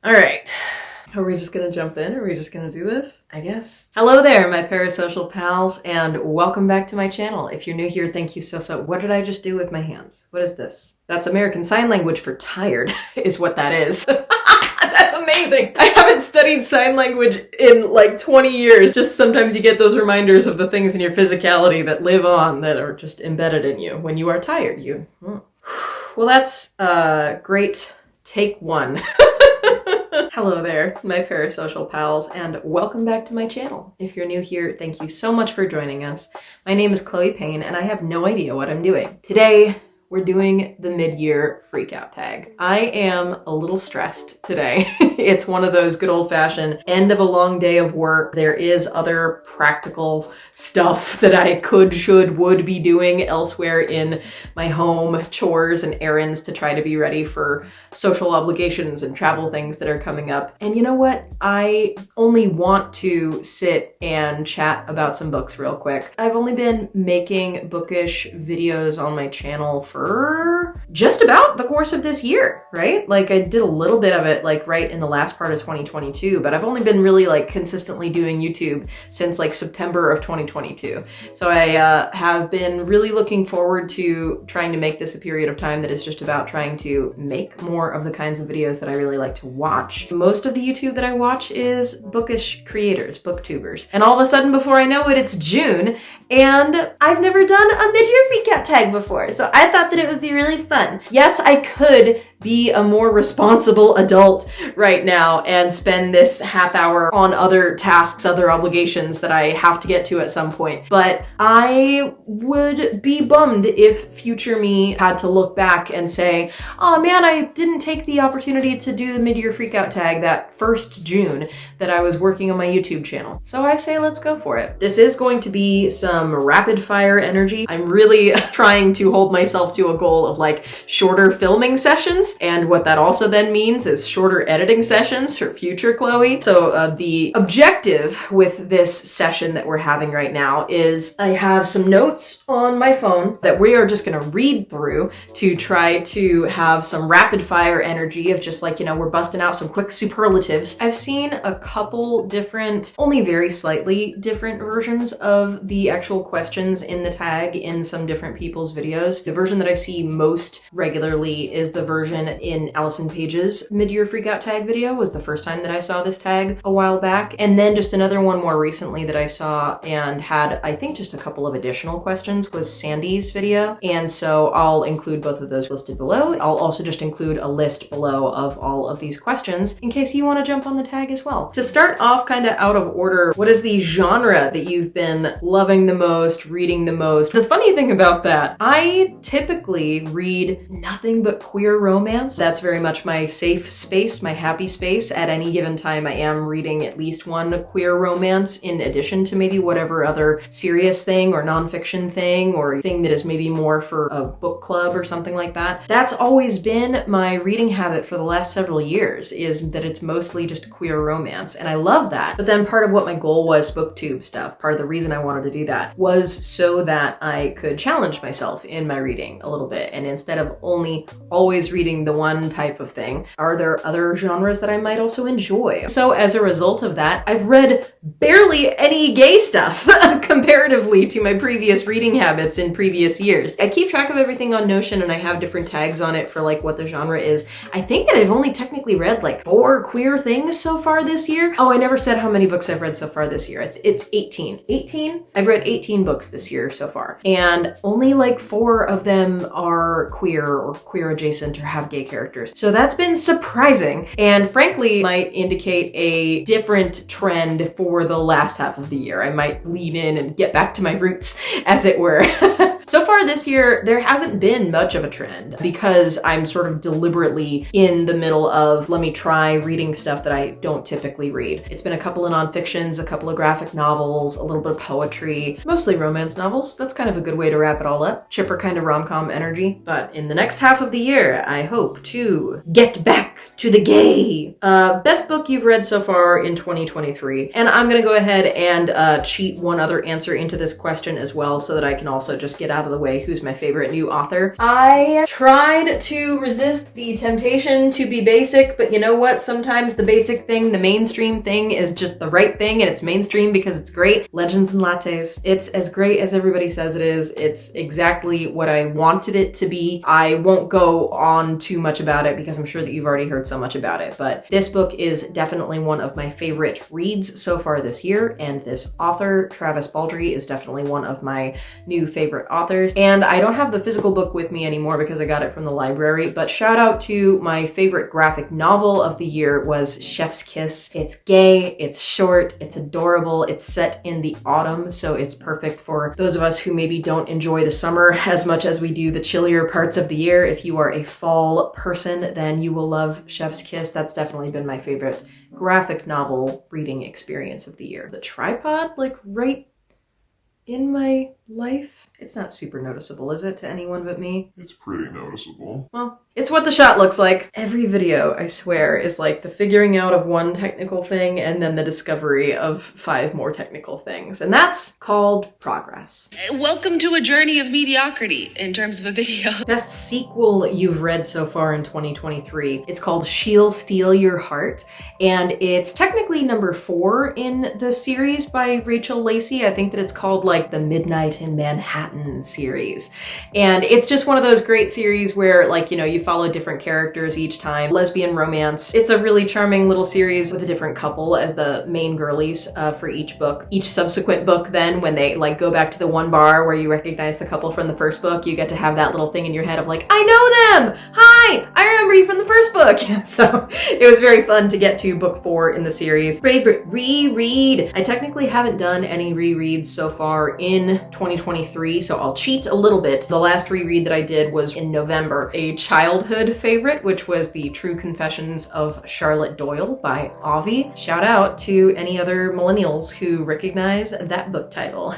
All right. Are we just gonna jump in? Are we just gonna do this? I guess. Hello there, my parasocial pals, and welcome back to my channel. If you're new here, thank you so. What did I just do with my hands? What is this? That's American Sign Language for tired, is what that is. That's amazing. I haven't studied sign language in like 20 years. Just sometimes you get those reminders of the things in your physicality that live on, that are just embedded in you. When you are tired, Well, that's great. Take one. Hello there, my parasocial pals, and welcome back to my channel. If you're new here, thank you so much for joining us. My name is Chloe Payne, and I have no idea what I'm doing. Today, we're doing the mid-year freakout tag. I am a little stressed today. It's one of those good old-fashioned end of a long day of work. There is other practical stuff that I could, should, would be doing elsewhere in my home, chores and errands to try to be ready for social obligations and travel things that are coming up. And you know what? I only want to sit and chat about some books real quick. I've only been making bookish videos on my channel for just about the course of this year, right? Like I did a little bit of it like right in the last part of 2022, but I've only been really like consistently doing YouTube since like September of 2022. So I have been really looking forward to trying to make this a period of time that is just about trying to make more of the kinds of videos that I really like to watch. Most of the YouTube that I watch is bookish creators, booktubers. And all of a sudden, before I know it, it's June, and I've never done a mid-year freakout tag before. So I thought that it would be really fun. Yes, I could be a more responsible adult right now and spend this half hour on other tasks, other obligations that I have to get to at some point. But I would be bummed if future me had to look back and say, oh man, I didn't take the opportunity to do the mid-year freakout tag that first June that I was working on my YouTube channel. So I say, let's go for it. This is going to be some rapid fire energy. I'm really trying to hold myself to a goal of like shorter filming sessions. And what that also then means is shorter editing sessions for future Chloe. So the objective with this session that we're having right now is I have some notes on my phone that we are just going to read through to try to have some rapid fire energy of just like, you know, we're busting out some quick superlatives. I've seen a couple different, only very slightly different versions of the actual questions in the tag in some different people's videos. The version that I see most regularly is the version in Allison Page's mid-year freakout tag video. Was the first time that I saw this tag a while back. And then just another one more recently that I saw and had, I think, just a couple of additional questions was Sandy's video. And so I'll include both of those listed below. I'll also just include a list below of all of these questions in case you want to jump on the tag as well. To start off kind of out of order, what is the genre that you've been loving the most, reading the most? The funny thing about that, I typically read nothing but queer romance. That's very much my safe space, my happy space. At any given time, I am reading at least one queer romance in addition to maybe whatever other serious thing or nonfiction thing or thing that is maybe more for a book club or something like that. That's always been my reading habit for the last several years, is that it's mostly just queer romance. And I love that. But then part of what my goal was booktube stuff, part of the reason I wanted to do that was so that I could challenge myself in my reading a little bit. And instead of only always reading the one type of thing, are there other genres that I might also enjoy? So as a result of that, I've read barely any gay stuff comparatively to my previous reading habits in previous years. I keep track of everything on Notion and I have different tags on it for like what the genre is. I think that I've only technically read like 4 queer things so far this year. Oh, I never said how many books I've read so far this year. It's 18. 18? I've read 18 books this year so far. And only like 4 of them are queer or queer adjacent or have gay characters. So that's been surprising and frankly might indicate a different trend for the last half of the year. I might lean in and get back to my roots, as it were. So far this year, there hasn't been much of a trend because I'm sort of deliberately in the middle of, let me try reading stuff that I don't typically read. It's been a couple of nonfictions, a couple of graphic novels, a little bit of poetry, mostly romance novels. That's kind of a good way to wrap it all up. Chipper kind of rom-com energy. But in the next half of the year, I hope to get back to the gay. Best book you've read so far in 2023. And I'm gonna go ahead and cheat one other answer into this question as well so that I can also just get out of the way who's my favorite new author. I tried to resist the temptation to be basic, but you know what? Sometimes the basic thing, the mainstream thing is just the right thing, and it's mainstream because it's great. Legends and Lattes. It's as great as everybody says it is. It's exactly what I wanted it to be. I won't go on too much about it because I'm sure that you've already heard so much about it, but this book is definitely one of my favorite reads so far this year, and this author, Travis Baldree, is definitely one of my new favorite authors. And I don't have the physical book with me anymore because I got it from the library, but shout out to my favorite graphic novel of the year was Chef's Kiss. It's gay, it's short, it's adorable, it's set in the autumn, so it's perfect for those of us who maybe don't enjoy the summer as much as we do the chillier parts of the year. If you are a fall person, then you will love Chef's Kiss. That's definitely been my favorite graphic novel reading experience of the year. The tripod, like right in my life. It's not super noticeable, is it, to anyone but me? It's pretty noticeable. Well, it's what the shot looks like. Every video, I swear, is like the figuring out of one technical thing and then the discovery of 5 more technical things. And that's called progress. Welcome to a journey of mediocrity in terms of a video. Best sequel you've read so far in 2023. It's called She'll Steal Your Heart, and it's technically number 4 in the series by Rachel Lacey. I think that it's called like the Midnight in Manhattan series. And it's just one of those great series where, like, you know, you follow different characters each time. Lesbian romance. It's a really charming little series with a different couple as the main girlies for each book. Each subsequent book then, when they like go back to the one bar where you recognize the couple from the first book, you get to have that little thing in your head of like, I know them! Hi! I remember you from the first book! So it was very fun to get to book 4 in the series. Favorite reread. I technically haven't done any rereads so far in 2023, so I'll cheat a little bit. The last reread that I did was in November, a childhood favorite, which was The True Confessions of Charlotte Doyle by Avi. Shout out to any other millennials who recognize that book title.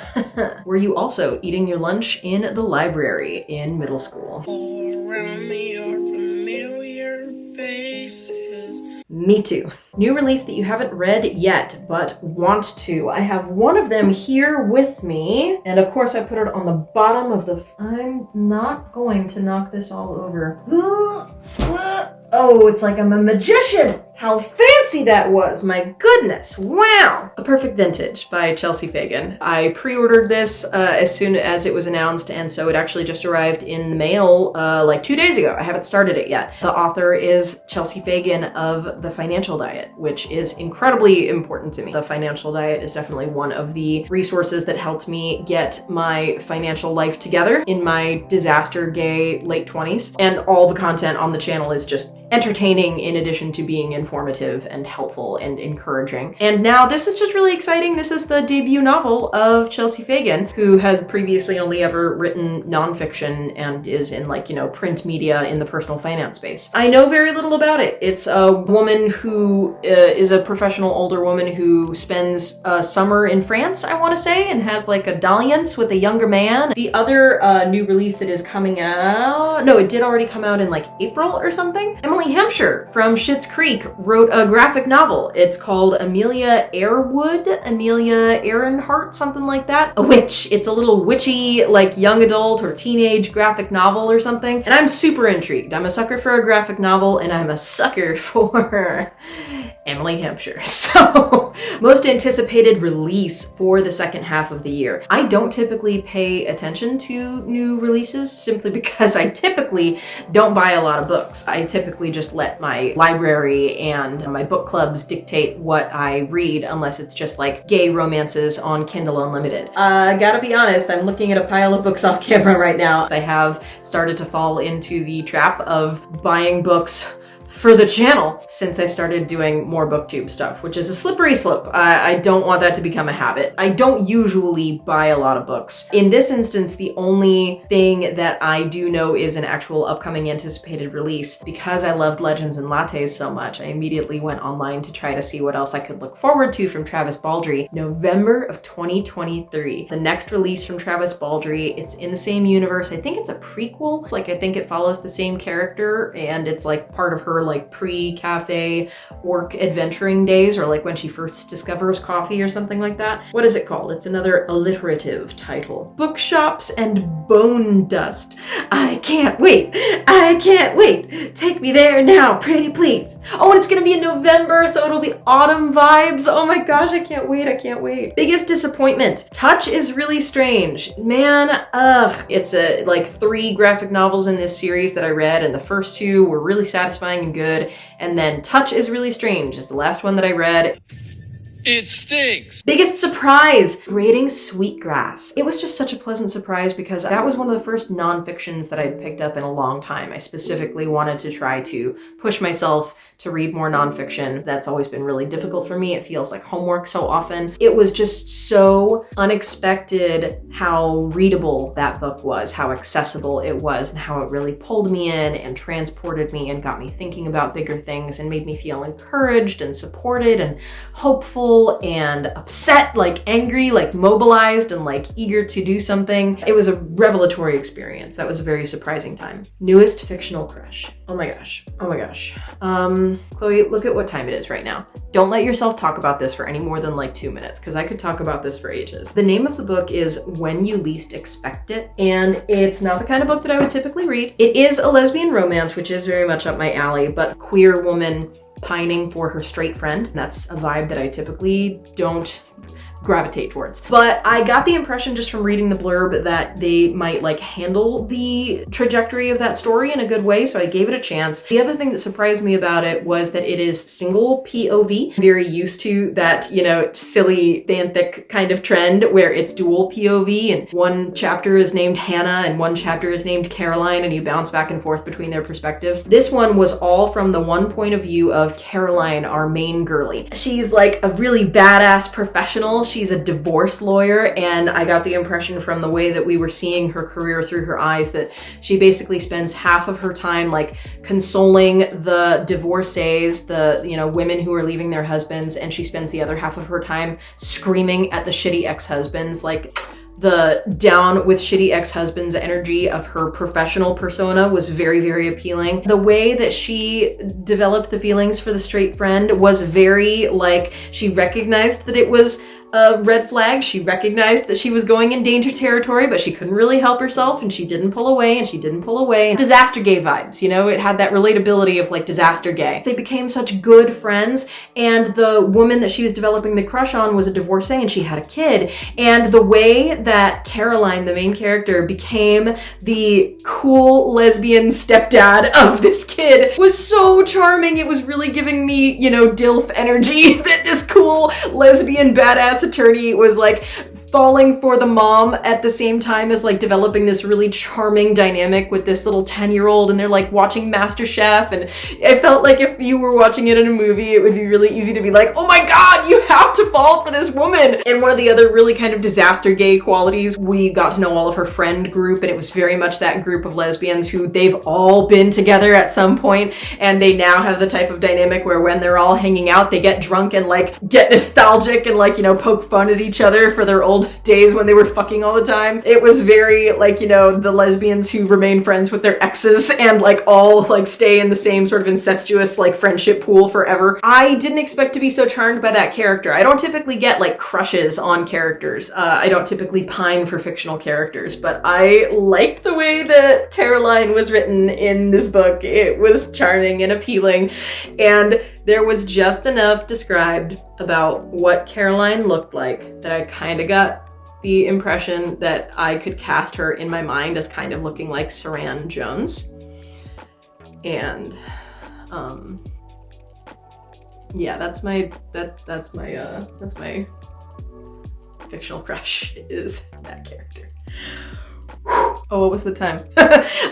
Were you also eating your lunch in the library in middle school? Around me are familiar faces. Me too. New release that you haven't read yet, but want to. I have one of them here with me, and of course I put it on the bottom of the... I'm not going to knock this all over. Oh, it's like I'm a magician! How fancy that was! My goodness! Wow! A Perfect Vintage by Chelsea Fagan. I pre-ordered this as soon as it was announced, and so it actually just arrived in the mail like 2 days ago. I haven't started it yet. The author is Chelsea Fagan of The Financial Diet, which is incredibly important to me. The Financial Diet is definitely one of the resources that helped me get my financial life together in my disaster gay late 20s, and all the content on the channel is just entertaining in addition to being informative and helpful and encouraging. And now this is just really exciting. This is the debut novel of Chelsea Fagan, who has previously only ever written nonfiction and is in, like, you know, print media in the personal finance space. I know very little about it. It's a woman who is a professional older woman who spends a summer in France, I want to say, and has like a dalliance with a younger man. The other new release that is coming out, no, it did already come out in like April or something. Emily Hampshire from Schitt's Creek wrote a graphic novel. It's called Amelia Earhart, something like that. A witch. It's a little witchy, like young adult or teenage graphic novel or something. And I'm super intrigued. I'm a sucker for a graphic novel, and I'm a sucker for Emily Hampshire. So, most anticipated release for the second half of the year. I don't typically pay attention to new releases simply because I typically don't buy a lot of books. I typically just let my library and my book clubs dictate what I read, unless it's just like gay romances on Kindle Unlimited. Gotta be honest, I'm looking at a pile of books off camera right now. I have started to fall into the trap of buying books for the channel since I started doing more booktube stuff, which is a slippery slope. I don't want that to become a habit. I don't usually buy a lot of books. In this instance, the only thing that I do know is an actual upcoming anticipated release. Because I loved Legends and Lattes so much, I immediately went online to try to see what else I could look forward to from Travis Baldree. November of 2023. The next release from Travis Baldree, it's in the same universe. I think it's a prequel. Like, I think it follows the same character, and it's like part of her like pre-cafe work adventuring days, or like when she first discovers coffee or something like that. What is it called? It's another alliterative title. Bookshops and Bone Dust. I can't wait. I can't wait. Take me there now, pretty please. Oh, and it's gonna be in November, so it'll be autumn vibes. Oh my gosh, I can't wait. I can't wait. Biggest disappointment. Touch is Really Strange. Man, it's like 3 graphic novels in this series that I read, and the first 2 were really satisfying and good. And then Touch is Really Strange is the last one that I read. It stinks. Biggest surprise, reading Sweetgrass. It was just such a pleasant surprise because that was one of the first nonfictions that I'd picked up in a long time. I specifically wanted to try to push myself to read more nonfiction. That's always been really difficult for me. It feels like homework so often. It was just so unexpected how readable that book was, how accessible it was, and how it really pulled me in and transported me and got me thinking about bigger things and made me feel encouraged and supported and hopeful and upset, like angry, like mobilized and like eager to do something. It was a revelatory experience. That was a very surprising time. Newest fictional crush. Oh my gosh. Oh my gosh. Chloe, look at what time it is right now. Don't let yourself talk about this for any more than like 2 minutes, because I could talk about this for ages. The name of the book is When You Least Expect It, and it's not the kind of book that I would typically read. It is a lesbian romance, which is very much up my alley, but queer woman pining for her straight friend. That's a vibe that I typically don't gravitate towards. But I got the impression just from reading the blurb that they might like handle the trajectory of that story in a good way, so I gave it a chance. The other thing that surprised me about it was that it is single POV. I'm very used to that, you know, silly fanfic kind of trend where it's dual POV and one chapter is named Hannah and one chapter is named Caroline, and you bounce back and forth between their perspectives. This one was all from the one point of view of Caroline, our main girly. She's like a really badass professional. She's a divorce lawyer, and I got the impression from the way that we were seeing her career through her eyes that she basically spends half of her time like consoling the divorcees, the, you know, women who are leaving their husbands, and she spends the other half of her time screaming at the shitty ex-husbands. Like, the down with shitty ex-husbands energy of her professional persona was very, very appealing. The way that she developed the feelings for the straight friend was very like, she recognized that it was a red flag. She recognized that she was going in danger territory, but she couldn't really help herself, and she didn't pull away, and she didn't pull away. Disaster gay vibes, you know? It had that relatability of like disaster gay. They became such good friends, and the woman that she was developing the crush on was a divorcee, and she had a kid. And the way that Caroline, the main character, became the cool lesbian stepdad of this kid was so charming. It was really giving me, you know, DILF energy that this cool lesbian badass attorney was like falling for the mom at the same time as like developing this really charming dynamic with this little 10-year-old, and they're like watching MasterChef, and I felt like if you were watching it in a movie, it would be really easy to be like, oh my god, you have to fall for this woman. And one of the other really kind of disaster gay qualities, we got to know all of her friend group, and it was very much that group of lesbians who they've all been together at some point, and they now have the type of dynamic where when they're all hanging out, they get drunk and like get nostalgic and like, you know, poke fun at each other for their old days when they were fucking all the time. It was very like, you know, the lesbians who remain friends with their exes and like all like stay in the same sort of incestuous like friendship pool forever. I didn't expect to be so charmed by that character. I don't typically get like crushes on characters. I don't typically pine for fictional characters, but I liked the way that Caroline was written in this book. It was charming and appealing, and there was just enough described about what Caroline looked like that I kind of got the impression that I could cast her in my mind as kind of looking like Saran Jones. And yeah, that's my fictional crush, is that character. Oh, what was the time?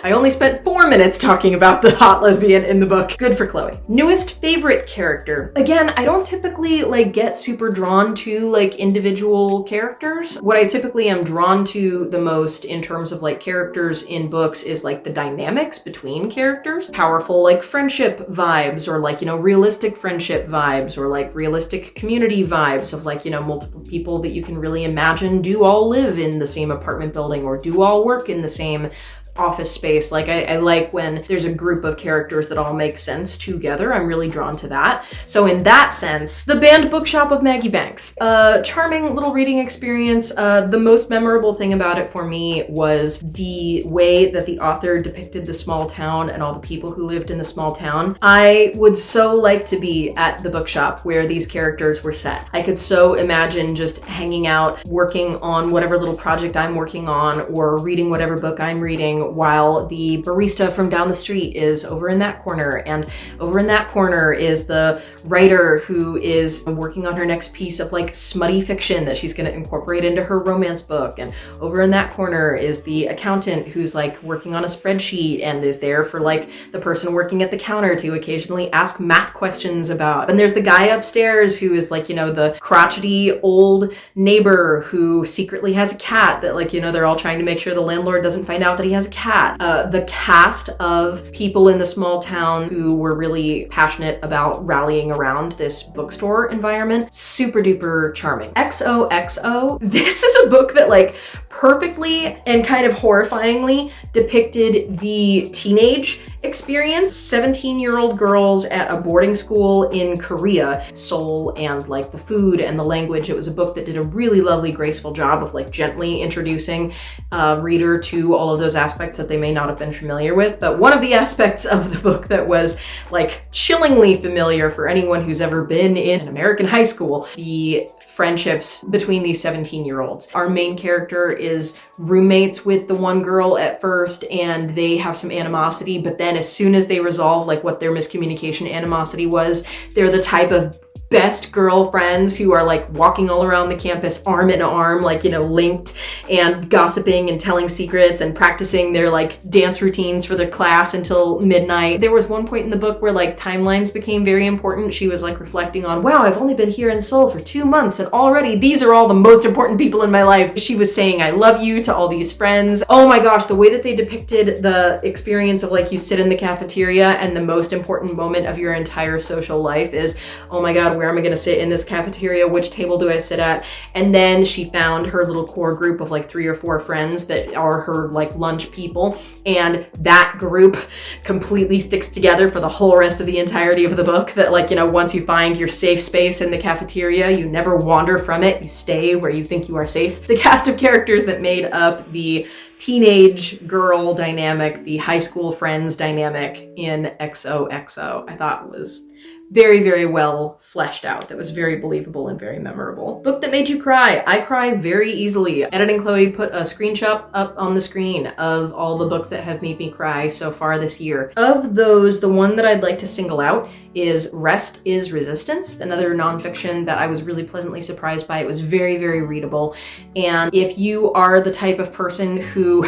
I only spent 4 minutes talking about the hot lesbian in the book. Good for Chloe. Newest favorite character. Again, I don't typically like get super drawn to like individual characters. What I typically am drawn to the most in terms of like characters in books is like the dynamics between characters. Powerful like friendship vibes, or like, you know, realistic friendship vibes, or like realistic community vibes of like, you know, multiple people that you can really imagine do all live in the same apartment building or do all work in the same office space. Like I like when there's a group of characters that all make sense together. I'm really drawn to that. So in that sense, the banned bookshop of Maggie Banks. Charming little reading experience. The most memorable thing about it for me was the way that the author depicted the small town and all the people who lived in the small town. I would so like to be at the bookshop where these characters were set. I could so imagine just hanging out, working on whatever little project I'm working on, or reading whatever book I'm reading, while the barista from down the street is over in that corner, and over in that corner is the writer who is working on her next piece of like smutty fiction that she's going to incorporate into her romance book, and over in that corner is the accountant who's like working on a spreadsheet and is there for like the person working at the counter to occasionally ask math questions about. And there's the guy upstairs who is like, you know, the crotchety old neighbor who secretly has a cat that like, you know, they're all trying to make sure the landlord doesn't find out that he has a cat. The cast of people in the small town who were really passionate about rallying around this bookstore environment, super duper charming. XOXO, this is a book that like perfectly and kind of horrifyingly depicted the teenage experience. 17-year-old girls at a boarding school in Korea, Seoul, and like the food and the language. It was a book that did a really lovely, graceful job of like gently introducing a reader to all of those aspects that they may not have been familiar with. But one of the aspects of the book that was like chillingly familiar for anyone who's ever been in an American high school, the friendships between these 17-year-olds. Our main character is roommates with the one girl at first, and they have some animosity, but then as soon as they resolve like what their miscommunication animosity was, they're the type of best girlfriends who are like walking all around the campus arm in arm, like, you know, linked, and gossiping and telling secrets and practicing their like dance routines for their class until midnight. There was one point in the book where like timelines became very important. She was like reflecting on, wow, I've only been here in Seoul for 2 months and already these are all the most important people in my life. She was saying I love you to all these friends. Oh my gosh, the way that they depicted the experience of like you sit in the cafeteria and the most important moment of your entire social life is, oh my God, where am I going to sit in this cafeteria? Which table do I sit at? And then she found her little core group of like 3 or 4 friends that are her like lunch people. And that group completely sticks together for the whole rest of the entirety of the book. That like, you know, once you find your safe space in the cafeteria, you never wander from it. You stay where you think you are safe. The cast of characters that made up the teenage girl dynamic, the high school friends dynamic in XOXO, I thought was very, very well fleshed out. That was very believable and very memorable. Book that made you cry. I cry very easily. Editing Chloe put a screenshot up on the screen of all the books that have made me cry so far this year. Of those, the one that I'd like to single out is Rest is Resistance, another nonfiction that I was really pleasantly surprised by. It was very, very readable. And if you are the type of person who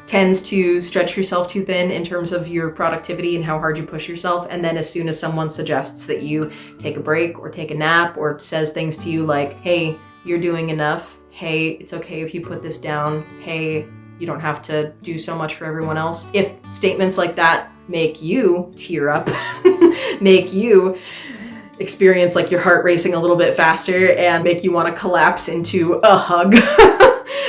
tends to stretch yourself too thin in terms of your productivity and how hard you push yourself, and then as soon as someone suggests that you take a break or take a nap or says things to you like, hey, you're doing enough. Hey, it's okay if you put this down. Hey, you don't have to do so much for everyone else. If statements like that make you tear up, make you experience like your heart racing a little bit faster and make you want to collapse into a hug,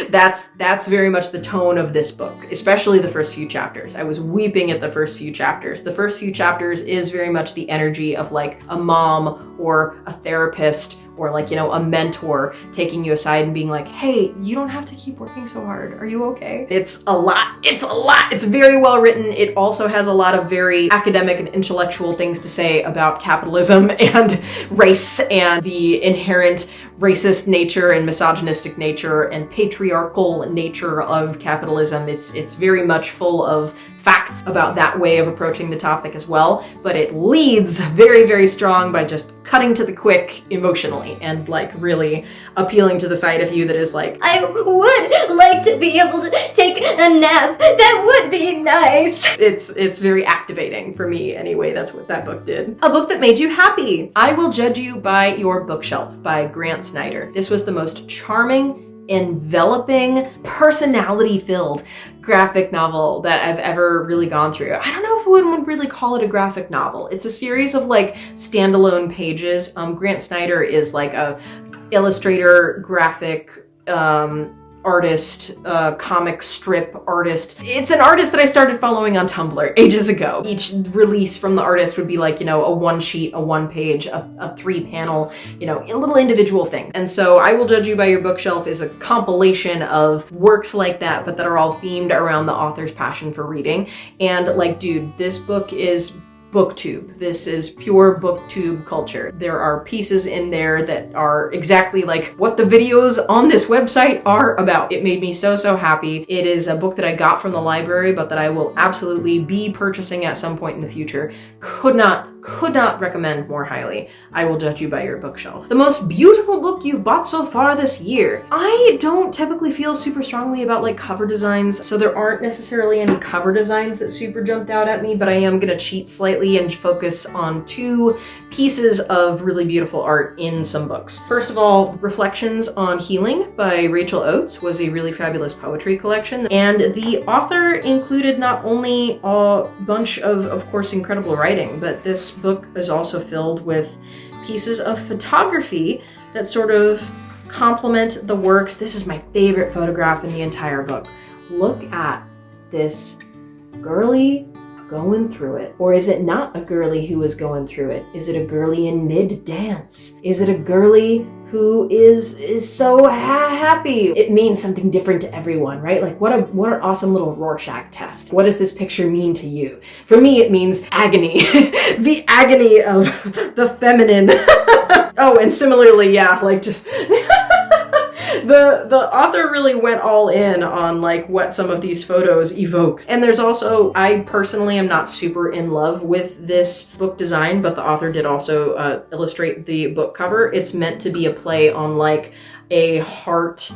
that's very much the tone of this book, especially the first few chapters. I was weeping at the first few chapters. The first few chapters is very much the energy of like a mom or a therapist or like, you know, a mentor taking you aside and being like, hey, you don't have to keep working so hard. Are you okay? It's a lot. It's very well written. It also has a lot of very academic and intellectual things to say about capitalism and race and the inherent racist nature and misogynistic nature and patriarchal nature of capitalism. It's very much full of facts about that way of approaching the topic as well, but it leads very, very strong by just cutting to the quick emotionally and like really appealing to the side of you that is like, I would like to be able to take a nap. That would be nice. It's very activating for me anyway. That's what that book did. A book that made you happy. I Will Judge You by Your Bookshelf by Grant Snyder. This was the most charming, enveloping, personality-filled graphic novel that I've ever really gone through. I don't know if one would really call it a graphic novel. It's a series of like standalone pages. Grant Snyder is like a illustrator, graphic artist, comic strip artist. It's an artist that I started following on Tumblr ages ago. Each release from the artist would be like, you know, a one sheet, a one page, a 3-panel, you know, a little individual thing. And so I Will Judge You by Your Bookshelf is a compilation of works like that, but that are all themed around the author's passion for reading. And like, dude, this book is booktube. This is pure booktube culture. There are pieces in there that are exactly like what the videos on this website are about. It made me so, so happy. It is a book that I got from the library, but that I will absolutely be purchasing at some point in the future. Could not recommend more highly. I Will Judge You by Your Bookshelf. The most beautiful book you've bought so far this year. I don't typically feel super strongly about like cover designs, so there aren't necessarily any cover designs that super jumped out at me, but I am gonna cheat slightly and focus on 2 pieces of really beautiful art in some books. First of all, Reflections on Healing by Rachel Oates was a really fabulous poetry collection, and the author included not only a bunch of course, incredible writing, but this book is also filled with pieces of photography that sort of complement the works. This is my favorite photograph in the entire book. Look at this girly going through it. Or is it not a girly who is going through it? Is it a girly in mid-dance? Is it a girly who is so happy? It means something different to everyone, right? Like what an awesome little Rorschach test. What does this picture mean to you? For me, it means agony. The agony of the feminine. Oh, and similarly, yeah, like just the author really went all in on like what some of these photos evoke. And there's also, I personally am not super in love with this book design, but the author did also illustrate the book cover. It's meant to be a play on like a heart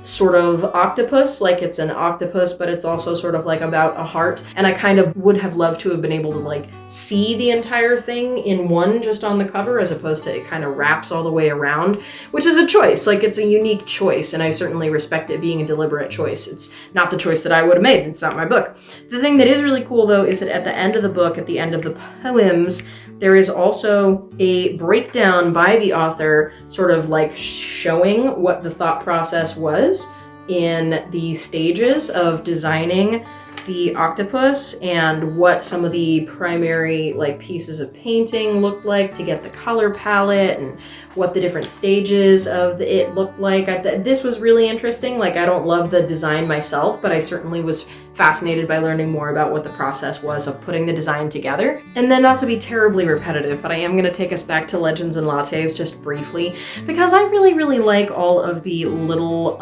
sort of octopus, like it's an octopus, but it's also sort of like about a heart. And I kind of would have loved to have been able to like see the entire thing in one just on the cover, as opposed to it kind of wraps all the way around, which is a choice. Like it's a unique choice, and I certainly respect it being a deliberate choice. It's not the choice that I would have made. It's not my book. The thing that is really cool though is that at the end of the book, at the end of the poems, there is also a breakdown by the author, sort of like showing what the thought process was in the stages of designing the octopus and what some of the primary like pieces of painting looked like to get the color palette and what the different stages of it looked like. This was really interesting. Like I don't love the design myself, but I certainly was fascinated by learning more about what the process was of putting the design together. And then, not to be terribly repetitive, but I am going to take us back to Legends and Lattes just briefly, because I really, really like all of the little,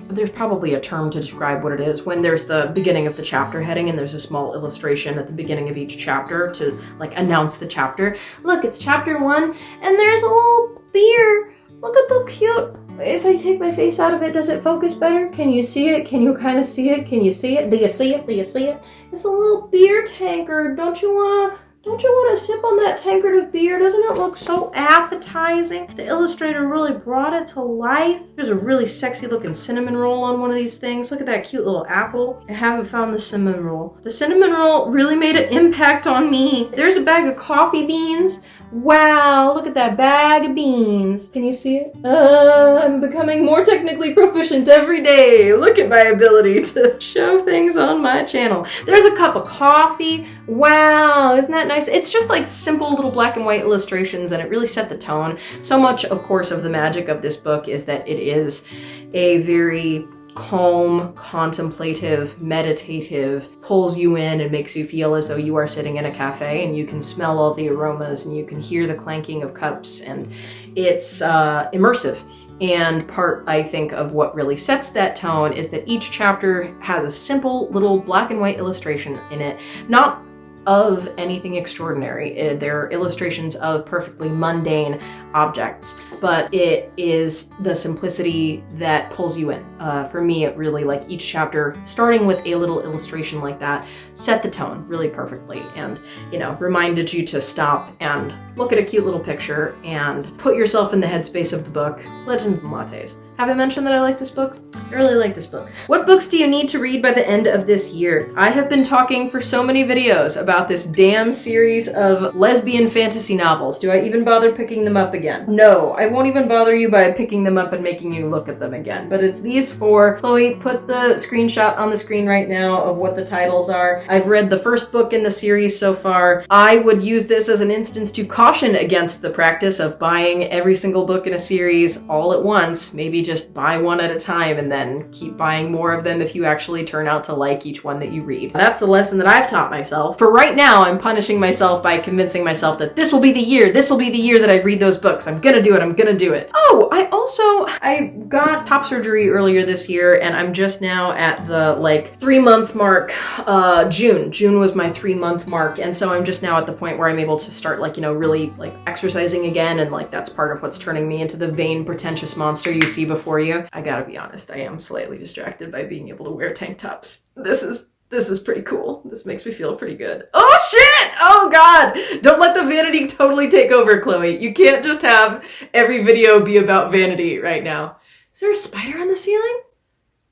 there's probably a term to describe what it is, when there's the beginning of the chapter heading and there's a small illustration at the beginning of each chapter to like announce the chapter. Look, it's chapter 1 and there's a little beer. Look at the cute. If I take my face out of it, does it focus better? Can you see it? Can you kind of see it? Can you see it? Do you see it? Do you see it? It's a little beer tankard. Don't you wanna sip on that tankard of beer? Doesn't it look so appetizing? The illustrator really brought it to life. There's a really sexy looking cinnamon roll on one of these things. Look at that cute little apple. I haven't found the cinnamon roll. The cinnamon roll really made an impact on me. There's a bag of coffee beans. Wow, look at that bag of beans. Can you see it? I'm becoming more technically proficient every day. Look at my ability to show things on my channel. There's a cup of coffee. Wow, isn't that nice? It's just like simple little black and white illustrations, and it really set the tone. So much, of course, of the magic of this book is that it is a very calm, contemplative, meditative, pulls you in and makes you feel as though you are sitting in a cafe and you can smell all the aromas and you can hear the clanking of cups, and it's immersive. And part, I think, of what really sets that tone is that each chapter has a simple little black and white illustration in it, not of anything extraordinary. They're illustrations of perfectly mundane objects, but it is the simplicity that pulls you in. For me, it really, like, each chapter, starting with a little illustration like that, set the tone really perfectly and, you know, reminded you to stop and look at a cute little picture and put yourself in the headspace of the book. Legends and Lattes. Have I mentioned that I like this book? I really like this book. What books do you need to read by the end of this year? I have been talking for so many videos about this damn series of lesbian fantasy novels. Do I even bother picking them up again? No, I won't even bother you by picking them up and making you look at them again. But it's these four. Chloe, put the screenshot on the screen right now of what the titles are. I've read the first book in the series so far. I would use this as an instance to caution against the practice of buying every single book in a series all at once. Maybe just buy one at a time and then keep buying more of them if you actually turn out to like each one that you read. That's the lesson that I've taught myself. For right now, I'm punishing myself by convincing myself that this will be the year that I read those books. I'm gonna do it. Oh, I got top surgery earlier this year, and I'm just now at the 3-month mark. June was my 3-month mark, and so I'm just now at the point where I'm able to start really exercising again, and that's part of what's turning me into the vain, pretentious monster you see before you. I gotta be honest, I am slightly distracted by being able to wear tank tops. This is pretty cool. This makes me feel pretty good. Oh shit! Oh god! Don't let the vanity totally take over, Chloe. You can't just have every video be about vanity right now. Is there a spider on the ceiling?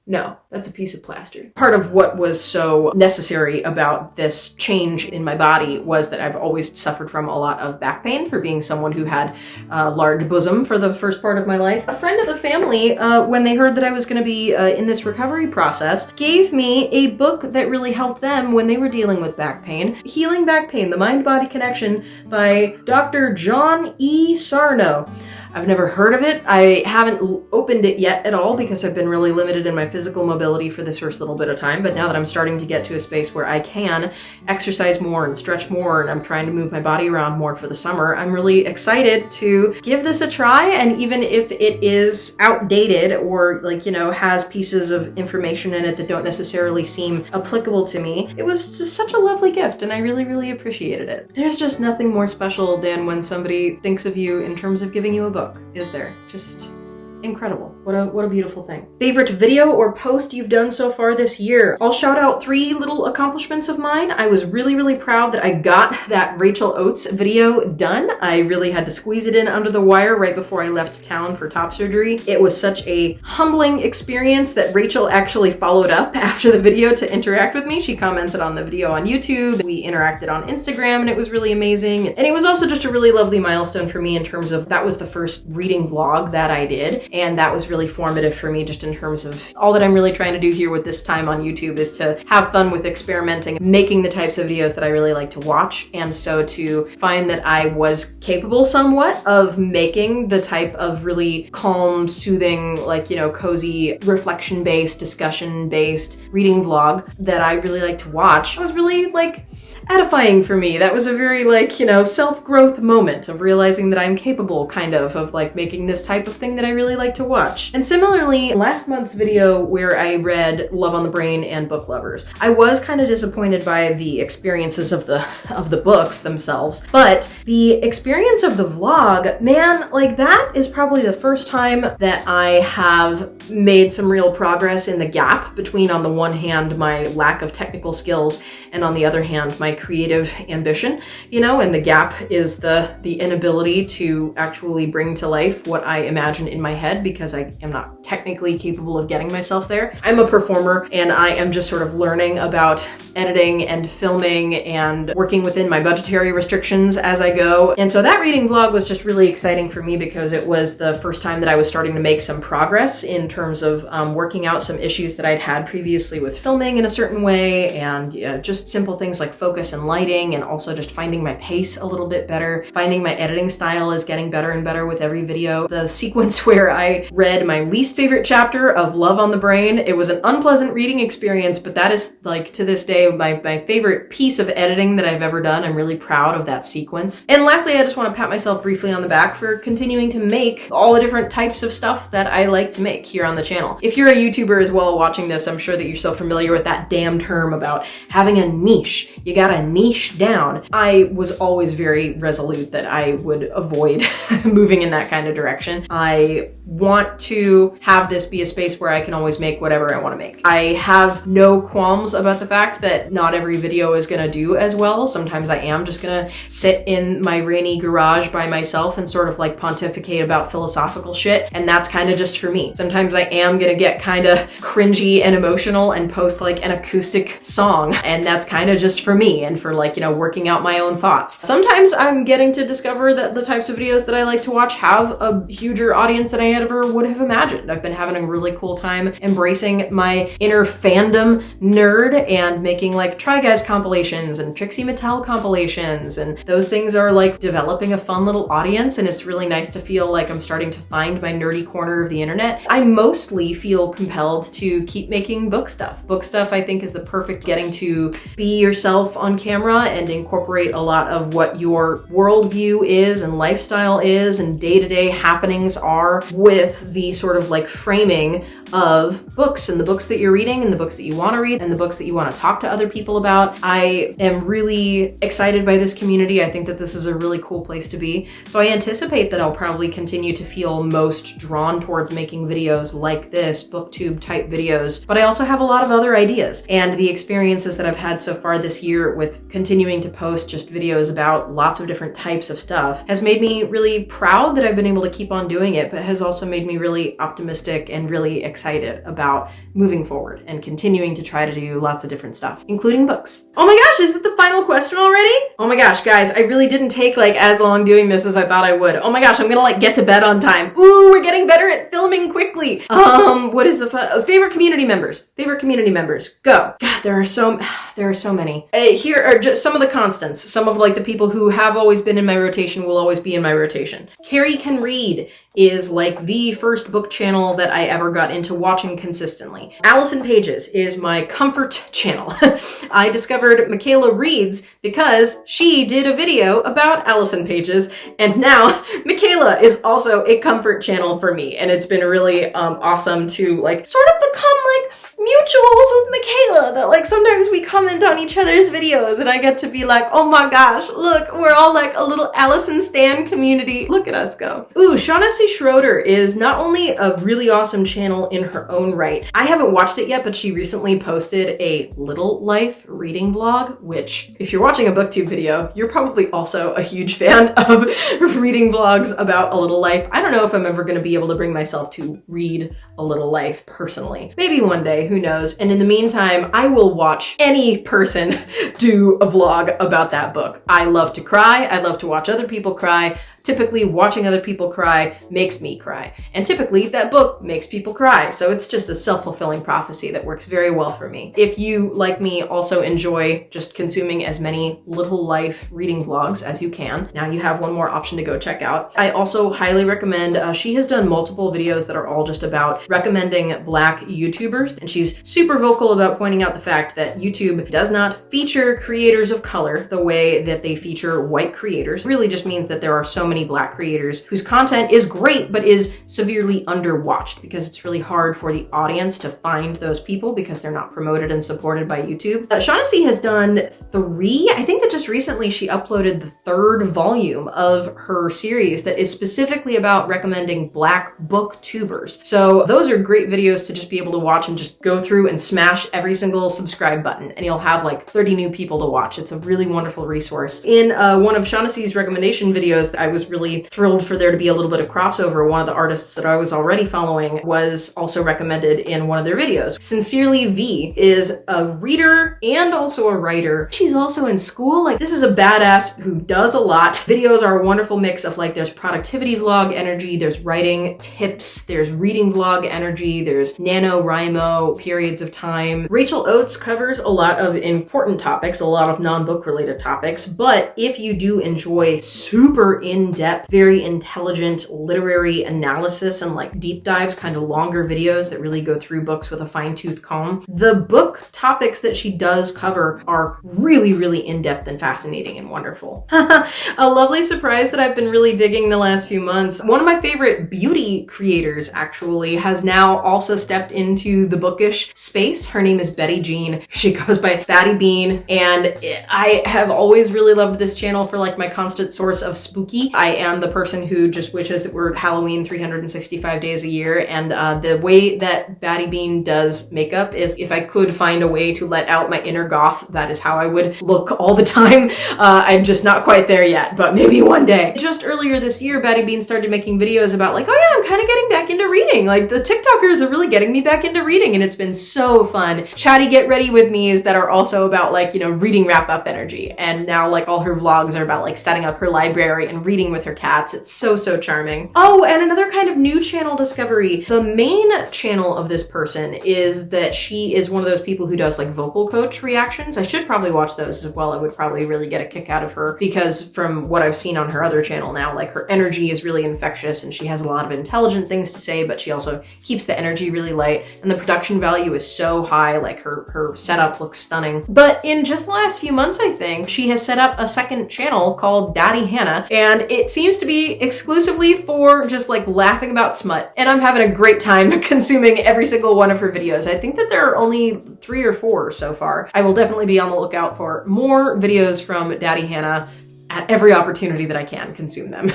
No, that's a piece of plaster. Part of what was so necessary about this change in my body was that I've always suffered from a lot of back pain for being someone who had a large bosom for the first part of my life. A friend of the family, when they heard that I was going to be in this recovery process, gave me a book that really helped them when they were dealing with back pain. Healing Back Pain, The Mind-Body Connection by Dr. John E. Sarno. I've never heard of it. I haven't opened it yet at all because I've been really limited in my physical mobility for this first little bit of time. But now that I'm starting to get to a space where I can exercise more and stretch more, and I'm trying to move my body around more for the summer, I'm really excited to give this a try. And even if it is outdated or has pieces of information in it that don't necessarily seem applicable to me, it was just such a lovely gift and I really, really appreciated it. There's just nothing more special than when somebody thinks of you in terms of giving you a book. Is there? Just incredible. What a beautiful thing. Favorite video or post you've done so far this year? I'll shout out 3 little accomplishments of mine. I was really, really proud that I got that Rachel Oates video done. I really had to squeeze it in under the wire right before I left town for top surgery. It was such a humbling experience that Rachel actually followed up after the video to interact with me. She commented on the video on YouTube. We interacted on Instagram and it was really amazing. And it was also just a really lovely milestone for me in terms of that was the first reading vlog that I did. And that was really formative for me just in terms of all that I'm really trying to do here with this time on YouTube is to have fun with experimenting, making the types of videos that I really like to watch. And so to find that I was capable somewhat of making the type of really calm, soothing, cozy, reflection-based, discussion-based reading vlog that I really like to watch, was really edifying for me. That was a very self-growth moment of realizing that I'm capable of making this type of thing that I really like to watch. And similarly, last month's video where I read Love on the Brain and Book Lovers, I was kind of disappointed by the experiences of the books themselves, but the experience of the vlog, man, that is probably the first time that I have made some real progress in the gap between, on the one hand, my lack of technical skills, and on the other hand, my creative ambition, and the gap is the inability to actually bring to life what I imagine in my head because I am not technically capable of getting myself there. I'm a performer and I am just sort of learning about editing and filming and working within my budgetary restrictions as I go. And so that reading vlog was just really exciting for me because it was the first time that I was starting to make some progress in terms of working out some issues that I'd had previously with filming in a certain way and just simple things like focus focus and lighting, and also just finding my pace a little bit better. Finding my editing style is getting better and better with every video. The sequence where I read my least favorite chapter of Love on the Brain, it was an unpleasant reading experience, but that is, like, to this day, my favorite piece of editing that I've ever done. I'm really proud of that sequence. And lastly, I just want to pat myself briefly on the back for continuing to make all the different types of stuff that I like to make here on the channel. If you're a YouTuber as well watching this, I'm sure that you're so familiar with that damn term about having a niche. You gotta niche down. I was always very resolute that I would avoid moving in that kind of direction. I want to have this be a space where I can always make whatever I want to make. I have no qualms about the fact that not every video is gonna do as well. Sometimes I am just gonna sit in my rainy garage by myself and sort of like pontificate about philosophical shit, and that's kind of just for me. Sometimes I am gonna get kind of cringy and emotional and post like an acoustic song, and that's kind of just for me and for, like, you know, working out my own thoughts. Sometimes I'm getting to discover that the types of videos that I like to watch have a huger audience than I ever would have imagined. I've been having a really cool time embracing my inner fandom nerd and making like Try Guys compilations and Trixie Mattel compilations, and those things are like developing a fun little audience, and it's really nice to feel like I'm starting to find my nerdy corner of the internet. I mostly feel compelled to keep making book stuff. Book stuff, I think, is the perfect getting to be yourself on camera and incorporate a lot of what your worldview is and lifestyle is and day-to-day happenings are with the sort of like framing of books and the books that you're reading and the books that you want to read and the books that you want to talk to other people about. I am really excited by this community. I think that this is a really cool place to be. So I anticipate that I'll probably continue to feel most drawn towards making videos like this, booktube type videos, but I also have a lot of other ideas, and the experiences that I've had so far this year with continuing to post just videos about lots of different types of stuff has made me really proud that I've been able to keep on doing it, but has also made me really optimistic and really excited about moving forward and continuing to try to do lots of different stuff, including books. Oh my gosh, is it the final question already? Oh my gosh, guys, I really didn't take like as long doing this as I thought I would. Oh my gosh, I'm gonna like get to bed on time. Ooh, we're getting better at filming quickly. What is the favorite community members? Favorite community members, go. God, there are so many. Here are just some of the constants. Some of like the people who have always been in my rotation will always be in my rotation. Carrie Can Read is like the first book channel that I ever got into watching consistently. Allison Pages is my comfort channel. I discovered Michaela Reads because she did a video about Allison Pages, and now Michaela is also a comfort channel for me, and it's been really awesome to like sort of become like mutuals with Michaela, that like sometimes we comment on each other's videos and I get to be like, oh my gosh, look, we're all like a little Allison Stan community. Look at us go. Ooh, Shaughnessy Schroeder is not only a really awesome channel in her own right. I haven't watched it yet, but she recently posted a Little Life reading vlog, which if you're watching a booktube video, you're probably also a huge fan of reading vlogs about A Little Life. I don't know if I'm ever going to be able to bring myself to read A Little Life personally. Maybe one day, who knows? And in the meantime, I will watch any person do a vlog about that book. I love to cry. I love to watch other people cry. Typically, watching other people cry makes me cry. And typically, that book makes people cry. So it's just a self-fulfilling prophecy that works very well for me. If you, like me, also enjoy just consuming as many Little Life reading vlogs as you can, now you have one more option to go check out. I also highly recommend, she has done multiple videos that are all just about recommending Black YouTubers. And she's super vocal about pointing out the fact that YouTube does not feature creators of color the way that they feature white creators. It really just means that there are so many Black creators whose content is great but is severely underwatched because it's really hard for the audience to find those people because they're not promoted and supported by YouTube. Shaughnessy has done 3, I think that just recently she uploaded the 3rd volume of her series that is specifically about recommending Black booktubers. So those are great videos to just be able to watch and just go through and smash every single subscribe button and you'll have like 30 new people to watch. It's a really wonderful resource. In one of Shaughnessy's recommendation videos, I was was really thrilled for there to be a little bit of crossover. One of the artists that I was already following was also recommended in one of their videos. Sincerely V is a reader and also a writer. She's also in school. Like, this is a badass who does a lot. Videos are a wonderful mix of like, there's productivity vlog energy, there's writing tips, there's reading vlog energy, there's NaNoWriMo periods of time. Rachel Oates covers a lot of important topics, a lot of non-book related topics, but if you do enjoy super in-depth, very intelligent literary analysis and like deep dives, kind of longer videos that really go through books with a fine-tooth comb, the book topics that she does cover are really, really in-depth and fascinating and wonderful. A lovely surprise that I've been really digging the last few months. One of my favorite beauty creators actually has now also stepped into the bookish space. Her name is Betty Jean. She goes by Batty Bean, and I have always really loved this channel for like my constant source of spooky. I am the person who just wishes it were Halloween 365 days a year, and the way that Batty Bean does makeup is, if I could find a way to let out my inner goth, that is how I would look all the time. I'm just not quite there yet, but maybe one day. Just earlier this year, Batty Bean started making videos about like, oh yeah, I'm kind of getting back into reading. Like, the TikTokers are really getting me back into reading, and it's been so fun. Chatty get ready with me's that are also about like, you know, reading wrap up energy. And now like all her vlogs are about like setting up her library and reading with her cats. It's so, so charming. Oh, and another kind of new channel discovery. The main channel of this person is that she is one of those people who does like vocal coach reactions. I should probably watch those as well. I would probably really get a kick out of her, because from what I've seen on her other channel now, like, her energy is really infectious and she has a lot of intelligent things to say, but she also keeps the energy really light, and the production value is so high. Like, her setup looks stunning. But in just the last few months, I think, she has set up a second channel called Daddy Hannah, and it seems to be exclusively for just like laughing about smut. And I'm having a great time consuming every single one of her videos. I think that there are only 3 or 4 so far. I will definitely be on the lookout for more videos from Daddy Hannah at every opportunity that I can consume them.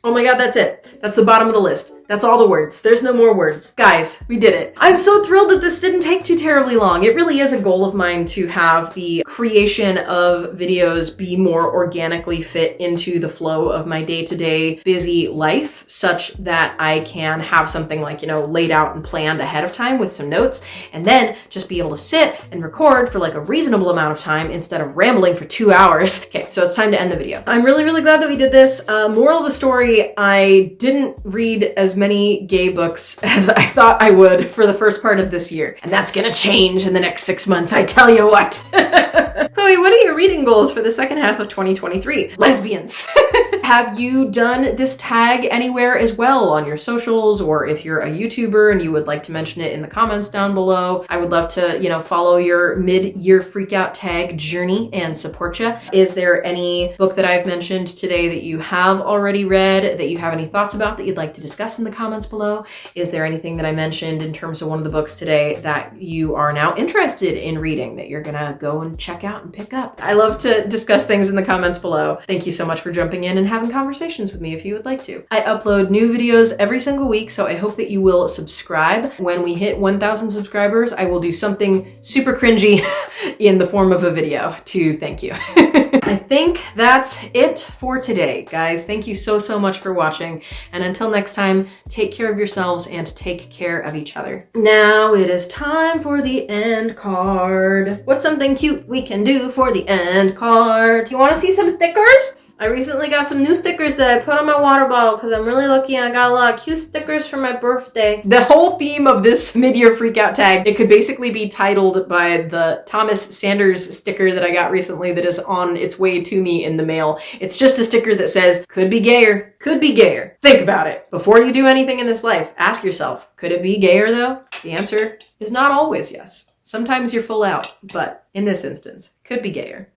Oh my god, that's it. That's the bottom of the list. That's all the words. There's no more words. Guys, we did it. I'm so thrilled that this didn't take too terribly long. It really is a goal of mine to have the creation of videos be more organically fit into the flow of my day-to-day busy life, such that I can have something like, you know, laid out and planned ahead of time with some notes, and then just be able to sit and record for like a reasonable amount of time instead of rambling for 2 hours. Okay, so it's time to end the video. I'm really, really glad that we did this. Moral of the story, I didn't read as many gay books as I thought I would for the first part of this year. And that's gonna change in the next 6 months, I tell you what. Chloe, what are your reading goals for the second half of 2023? Lesbians. Have you done this tag anywhere as well on your socials, or if you're a YouTuber and you would like to mention it in the comments down below? I would love to, you know, follow your mid-year freakout tag journey and support you. Is there any book that I've mentioned today that you have already read, that you have any thoughts about, that you'd like to discuss in the comments below? Is there anything that I mentioned in terms of one of the books today that you are now interested in reading, that you're gonna go and check out and pick up? I love to discuss things in the comments below. Thank you so much for jumping in and having conversations with me if you would like to. I upload new videos every single week, so I hope that you will subscribe. When we hit 1,000 subscribers, I will do something super cringy in the form of a video to thank you. I think that's it for today, guys. Thank you so, so much for watching. And until next time, take care of yourselves and take care of each other. Now it is time for the end card. What's something cute we can do for the end card? You want to see some stickers? I recently got some new stickers that I put on my water bottle because I'm really lucky and I got a lot of cute stickers for my birthday. The whole theme of this mid-year freakout tag, it could basically be titled by the Thomas Sanders sticker that I got recently that is on its way to me in the mail. It's just a sticker that says, could be gayer, could be gayer. Think about it. Before you do anything in this life, ask yourself, could it be gayer though? The answer is not always yes. Sometimes you're full out, but in this instance, could be gayer.